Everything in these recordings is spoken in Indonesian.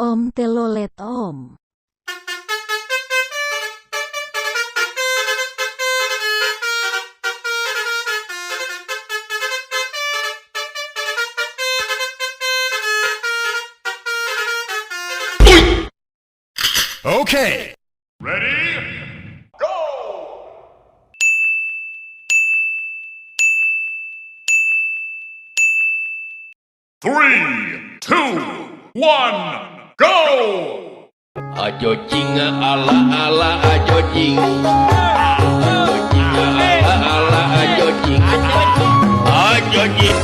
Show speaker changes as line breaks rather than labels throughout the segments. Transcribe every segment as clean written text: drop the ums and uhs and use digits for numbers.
Om telolet om.
Okay.
Ready? Go! 3, 2, 1, go!
Ajo jing ala ala ajo jing. Ajo jing ala ala ajo jing. Ajo jing.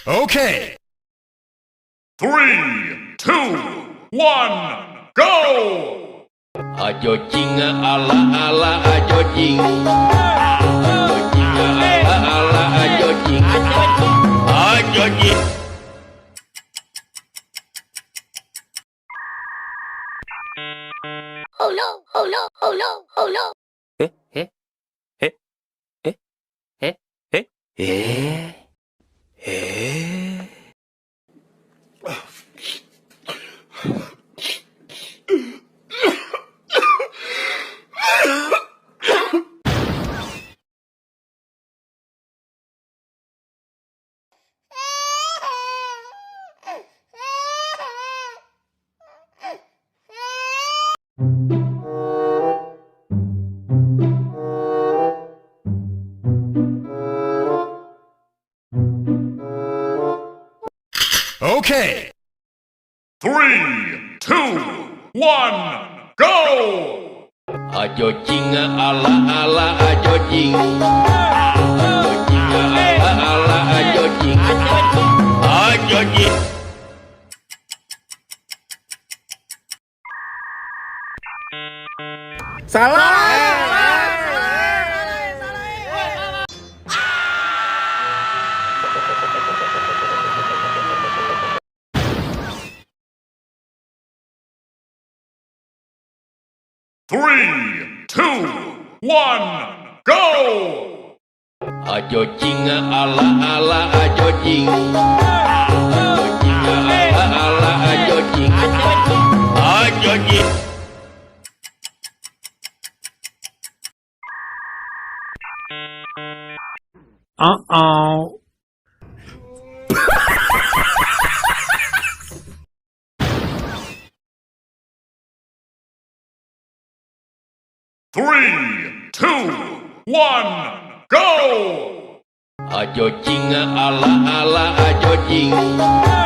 Okay.
3, 2, 1, go!
Ajo jing ala ala ajo jing. Ajo jing ala ala ajo jing. Ajo jing.
Oh no, oh no, oh no, oh no.
Okay.
3, 2, 1, go!
Ajo jing ala ala ajo jing. Ajo jing ala ala ajo jing. Ajo jing.
Three, 2, 1, go!
Ajo jing ala ala ajo jing. Ajo jing ala ala ajo jing. Ajo jing.
Uh-oh.
Three, 2, 1, go!
Ajo jing ala ala ajo jing.